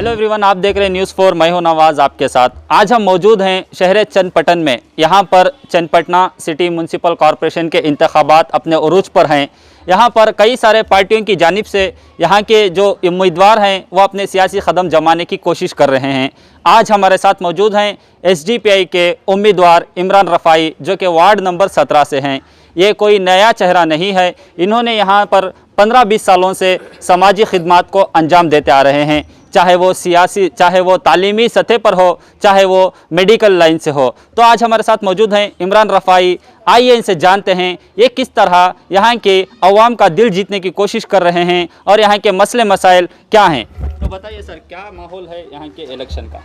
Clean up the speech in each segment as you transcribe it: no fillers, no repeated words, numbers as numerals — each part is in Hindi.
हेलो एवरीवन, आप देख रहे हैं न्यूज़ 4। मैं हूं नवाज आपके साथ। आज हम मौजूद हैं शहर चन्नपटन में। यहां पर चन्नपटना सिटी म्यूनसिपल कॉरपोरेशन के इंतखाबात अपने उरूज पर हैं। यहां पर कई सारे पार्टियों की जानिब से यहां के जो उम्मीदवार हैं वो अपने सियासी कदम जमाने की कोशिश कर रहे हैं। आज हमारे साथ मौजूद हैं एसडीपीआई के उम्मीदवार इमरान रफ़ाई, जो कि वार्ड नंबर 17 से हैं। ये कोई नया चेहरा नहीं है। इन्होंने यहाँ पर 15-20 सालों से समाजी खिदमात को अंजाम देते आ रहे हैं, चाहे वो सियासी, चाहे वो तालीमी सतह पर हो, चाहे वो मेडिकल लाइन से हो। तो आज हमारे साथ मौजूद हैं इमरान रफ़ाई। आइए इनसे जानते हैं ये किस तरह यहाँ के अवाम का दिल जीतने की कोशिश कर रहे हैं और यहाँ के मसले मसाइल क्या हैं। तो बताइए सर, क्या माहौल है यहाँ के इलेक्शन का?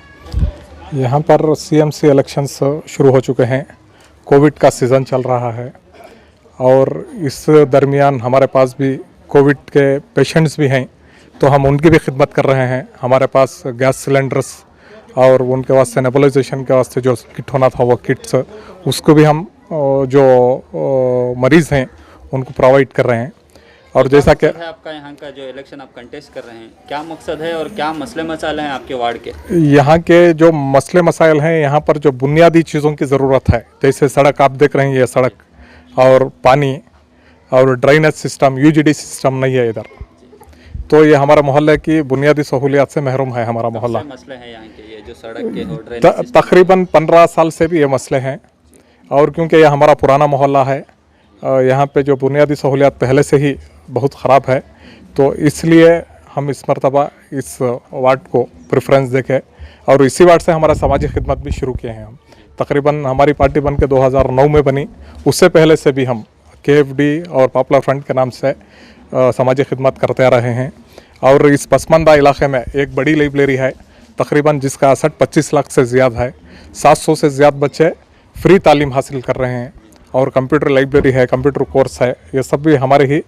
यहाँ पर सीएमसी इलेक्शंस शुरू हो चुके हैं। कोविड का सीज़न चल रहा है और इस दरमियान हमारे पास भी कोविड के पेशेंट्स भी हैं, तो हम उनकी भी खिदमत कर रहे हैं। हमारे पास गैस सिलेंडर्स और उनके वास्ते नेबुलाइजेशन के वास्ते जो किट होना था वो किट्स, उसको भी हम जो मरीज़ हैं उनको प्रोवाइड कर रहे हैं। और जैसा कि आपका यहाँ का जो इलेक्शन आप कंटेस्ट कर रहे हैं, क्या मकसद है और क्या मसले मसाइल हैं आपके वार्ड के? यहाँ के जो मसले मसाइल हैं, यहाँ पर जो बुनियादी चीज़ों की ज़रूरत है, जैसे सड़क आप देख रहे हैं, ये सड़क और पानी और ड्रेनेज सिस्टम, यूजीडी सिस्टम नहीं है इधर। तो ये हमारा मोहल्ले की बुनियादी सहूलियात से महरूम है हमारा मोहल्ला। मसले हैं यहाँ के ये जो सड़क के और ड्रेनेज तकरीबन 15 साल से भी ये मसले हैं। और क्योंकि ये हमारा पुराना मोहल्ला है, यहाँ पे जो बुनियादी सहूलियात पहले से ही बहुत ख़राब है, तो इसलिए हम इस मरतबा इस वार्ड को प्रेफरेंस देके और इसी वार्ड से हमारा समाजी खिदमत भी शुरू किए हैं। हम तकरीबन हमारी पार्टी बन के 2009 में बनी, उससे पहले से भी हम KFD और पॉपुलर फ्रंट के नाम से समाजी खिदमत करते आ रहे हैं। और इस पसमानदा इलाके में एक बड़ी लाइब्रेरी है तकरीबन, जिसका असर 25 लाख से ज़्यादा है। 700 से ज़्यादा बच्चे फ्री तालीम हासिल कर रहे हैं। और कंप्यूटर लाइब्रेरी है, कंप्यूटर कोर्स है, ये सब भी हमारे ही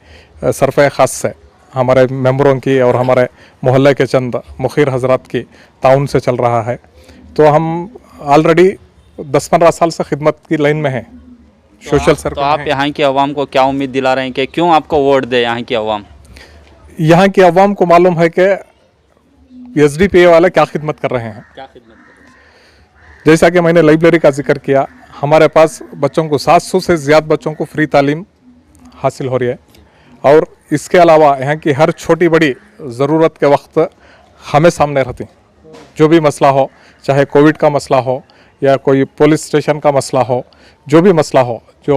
सरफ़े ख़ास से हमारे मेंबरों की और हमारे मोहल्ले के चंद मुखिर हजरात की ताउन से चल रहा है। तो हम ऑलरेडी 10-15 साल से खिदमत की लाइन में हैं, सोशल सर्कल। तो आप यहाँ की आवाम को क्या उम्मीद दिला रहे हैं कि क्यों आपको वोट दे यहाँ की आवाम? यहाँ की आवाम को मालूम है कि एसडीपीआई वाले क्या खिदमत कर रहे हैं। क्या खिदमत कर रहे हैं? जैसा कि मैंने लाइब्रेरी का जिक्र किया, हमारे पास बच्चों को 700 से ज़्यादा बच्चों को फ्री तालीम हासिल हो रही है। और इसके अलावा यहाँ की हर छोटी बड़ी ज़रूरत के वक्त हमें सामने रहती, जो भी मसला हो, चाहे कोविड का मसला हो या कोई पुलिस स्टेशन का मसला हो, जो भी मसला हो, जो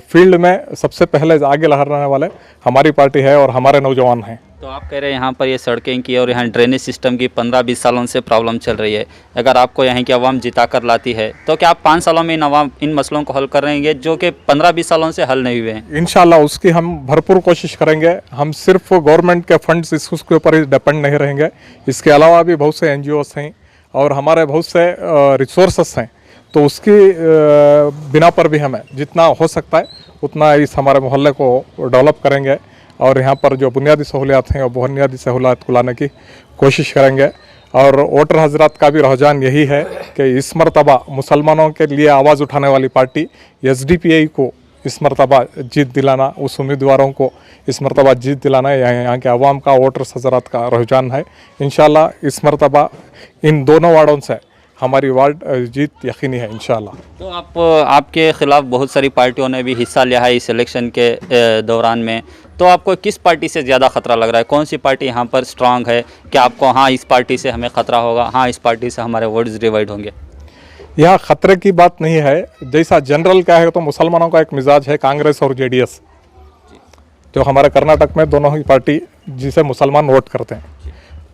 फील्ड में सबसे पहले आगे लहराने वाले हमारी पार्टी है और हमारे नौजवान हैं। तो आप कह रहे हैं यहाँ पर ये सड़कें की और यहाँ ड्रेनेज सिस्टम की 15-20 सालों से प्रॉब्लम चल रही है। अगर आपको यहाँ की आवाम जिता कर लाती है तो क्या आप 5 सालों में इन मसलों को हल कर रहेंगे जो कि 15-20 सालों से हल नहीं हुए हैं? इंशाल्लाह उसकी हम भरपूर कोशिश करेंगे। हम सिर्फ गवर्नमेंट के फंड्स इसके ऊपर ही डिपेंड नहीं रहेंगे। इसके अलावा भी बहुत से NGOs हैं और हमारे बहुत से रिसोर्सेस हैं, तो उसकी बिना पर भी हमें जितना हो सकता है उतना इस हमारे मोहल्ले को डेवलप करेंगे और यहाँ पर जो बुनियादी सहूलियात हैं वो बुनियादी सहूलियात को लाने की कोशिश करेंगे। और वोटर हजरात का भी रुझान यही है कि इस मरतबा मुसलमानों के लिए आवाज़ उठाने वाली पार्टी एसडीपीआई को इस मरतबा जीत दिलाना, उस उम्मीदवारों को इस मरतबा जीत दिलाना यहाँ के अवाम का, वोटर्स हजरात का रुझान है। इंशाल्लाह इस मरतबा इन दोनों वार्डों से हमारी वार्ड जीत यकीनी है इंशाल्लाह। तो आपके ख़िलाफ़ बहुत सारी पार्टियों ने भी हिस्सा लिया है इस इलेक्शन के दौरान में, तो आपको किस पार्टी से ज़्यादा ख़तरा लग रहा है? कौन सी पार्टी यहाँ पर स्ट्रांग है कि आपको हाँ इस पार्टी से हमें ख़तरा होगा, हाँ इस पार्टी से हमारे वोट्स डिवाइड होंगे? यहाँ ख़तरे की बात नहीं है। जैसा जनरल क्या है, तो मुसलमानों का एक मिजाज है कांग्रेस और JDS, जो हमारे कर्नाटक में दोनों ही पार्टी जिसे मुसलमान वोट करते हैं,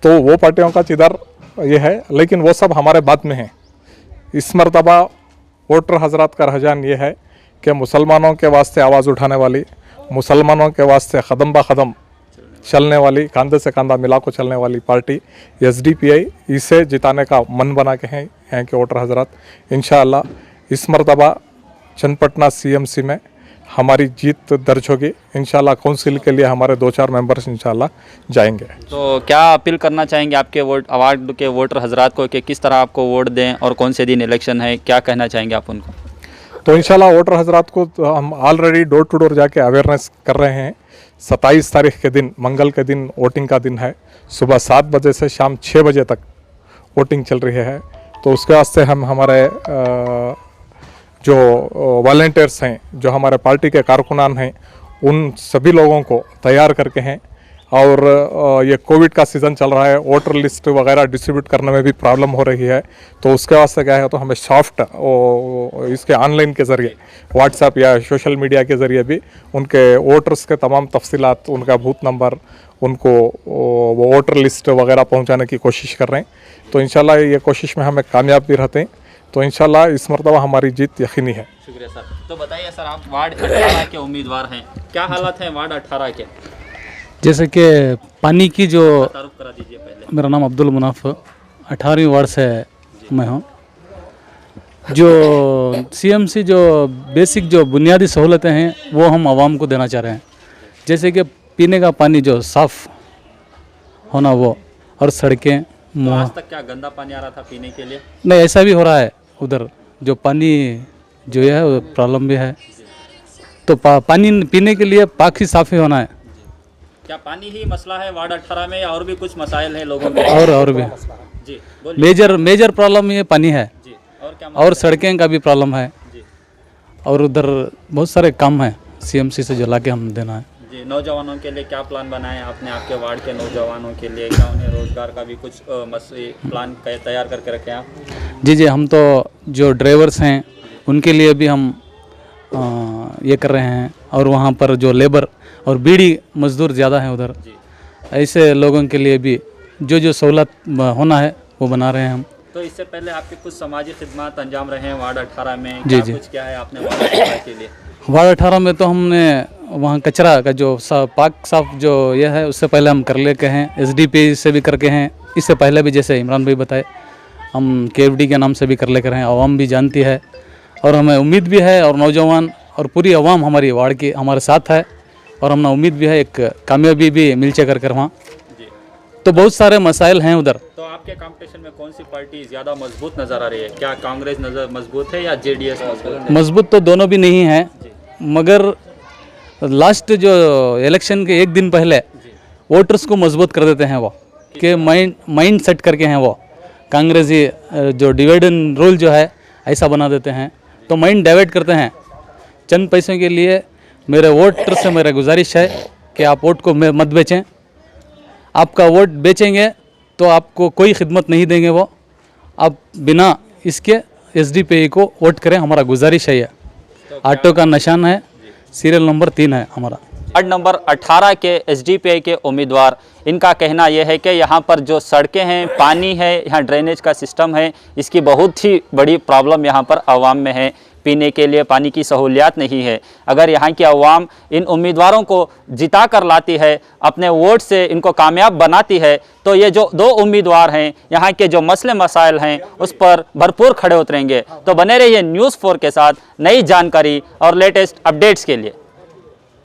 तो वो पार्टियों का जिधर ये है, लेकिन वो सब हमारे बाद में हैं। इस मरतबा वोटर हजरात का रुझान ये है कि मुसलमानों के वास्ते आवाज़ उठाने वाली, मुसलमानों के वास्ते कदम ब कदम चलने वाली, कंधे से कंधा मिला को चलने वाली पार्टी एसडीपीआई, इसे जिताने का मन बना के हैं यहाँ के वोटर हजरात। इंशाअल्लाह इस मरतबा चन्नपटना CMC में हमारी जीत दर्ज होगी। इंशाल्लाह काउंसिल के लिए हमारे 2-4 मेंबर्स इंशाल्लाह जाएंगे। तो क्या अपील करना चाहेंगे आपके वार्ड के वोटर हजरात को कि किस तरह आपको वोट दें और कौन से दिन इलेक्शन है, क्या कहना चाहेंगे आप उनको? तो इंशाल्लाह वोटर हजरात को हम ऑलरेडी डोर टू डोर जाके अवेयरनेस कर रहे हैं। 27 तारीख के दिन, मंगल के दिन वोटिंग का दिन है। सुबह 7 बजे से शाम 6 बजे तक वोटिंग चल रही है। तो उसके वास्ते हम हमारे जो वॉलंटियर्स हैं, जो हमारे पार्टी के कारकुनान हैं, उन सभी लोगों को तैयार करके हैं। और ये कोविड का सीज़न चल रहा है, वोटर लिस्ट वगैरह डिस्ट्रीब्यूट करने में भी प्रॉब्लम हो रही है। तो उसके वास्ते क्या है, तो हमें सॉफ्ट इसके ऑनलाइन के ज़रिए, व्हाट्सएप या सोशल मीडिया के ज़रिए भी उनके वोटर्स के तमाम तफसीलात, उनका बूथ नंबर, उनको वो वोटर लिस्ट वगैरह पहुंचाने की कोशिश कर रहे हैं। तो इंशाल्लाह ये कोशिश में हमें कामयाब भी रहते हैं। तो इंशाल्लाह इस मरतबा हमारी जीत यकीनी है। शुक्रिया सर। तो बताइए सर, आप वार्ड 18 के उम्मीदवार हैं, क्या हालात हैं वार्ड 18 के? जैसे कि पानी की जो, तारुफ करा दीजिए पहले। मेरा नाम अब्दुल मुनाफ, 18वीं वार्ड से मैं हूँ। जो सीएमसी जो बेसिक जो बुनियादी सहूलतें हैं वो हम आवाम को देना चाह रहे हैं। जैसे कि पीने का पानी जो साफ़ होना वो, और सड़कें तो आज तक क्या गंदा पानी आ रहा था पीने के लिए? नहीं, ऐसा भी हो रहा है उधर, जो पानी जो है वो प्रॉब्लम भी है। तो पानी पीने के लिए पाक ही साफ़ ही होना है। क्या पानी ही मसला है वार्ड 18 में या और भी कुछ मसाइल हैं लोगों के? और भी जी बोलिए। मेजर प्रॉब्लम ये पानी है, जी, और क्या और सड़कें का भी प्रॉब्लम है, जी और उधर बहुत सारे काम हैं सीएमसी से जो ला के हम देना है। जी। नौजवानों के लिए क्या प्लान बनाए आपने? आपके वार्ड के नौजवानों के लिए क्या उन्हें रोजगार का भी कुछ प्लान तैयार करके रखे आप? जी, हम तो जो ड्राइवर्स हैं उनके लिए भी हम ये कर रहे हैं, और वहाँ पर जो लेबर और बीड़ी मजदूर ज़्यादा हैं उधर, ऐसे लोगों के लिए भी जो सहूलत होना है वो बना रहे हैं हम। तो इससे पहले आपके कुछ समाजी खिदमत अंजाम रहे हैं वार्ड 18 में, जी, क्या कुछ क्या है आपने वार्ड 18 के लिए? वार्ड 18 में तो हमने वहाँ कचरा का जो पाक साफ जो यह है उससे पहले हम कर लेके हैं, एसडीपी से भी करके हैं। इससे पहले भी जैसे इमरान भाई बताए हम केएफडी के नाम से भी कर लेकर हैं। आवाम भी जानती है और हमें उम्मीद भी है, और नौजवान और पूरी आवाम हमारी वार्ड की हमारे साथ है, और हमें उम्मीद भी है एक कामयाबी भी मिल कर वहाँ। तो बहुत सारे मसाइल हैं उधर। तो आपके कंपटीशन में कौन सी पार्टी ज़्यादा मजबूत नज़र आ रही है? क्या कांग्रेस नज़र मजबूत है या जेडीएस मजबूत है? मजबूत तो दोनों भी नहीं है, मगर लास्ट जो इलेक्शन के एक दिन पहले वोटर्स को मजबूत कर देते हैं वो, कि माइंड सेट करके हैं वो कांग्रेसी जो डिवाइड एंड रूल जो है ऐसा बना देते हैं। तो माइंड डाइवर्ट करते हैं चंद पैसों के लिए। मेरे वोटर से मेरा गुजारिश है कि आप वोट को मत बेचें। आपका वोट बेचेंगे तो आपको कोई खिदमत नहीं देंगे वो। आप बिना इसके एसडीपी को वोट करें, हमारा गुजारिश है। ये ऑटो का निशान है, सीरियल नंबर 3 है हमारा। वार्ड नंबर 18 के एसडीपीआई के उम्मीदवार, इनका कहना यह है कि यहाँ पर जो सड़कें हैं, पानी है, यहाँ ड्रेनेज का सिस्टम है, इसकी बहुत ही बड़ी प्रॉब्लम यहाँ पर आवाम में है। पीने के लिए पानी की सहूलियत नहीं है। अगर यहाँ की आवाम इन उम्मीदवारों को जिता कर लाती है, अपने वोट से इनको कामयाब बनाती है, तो ये जो 2 उम्मीदवार हैं, यहाँ के जो मसले मसाइल हैं उस पर भरपूर खड़े उतरेंगे। तो बने रहिए न्यूज़ 4 के साथ नई जानकारी और लेटेस्ट अपडेट्स के लिए।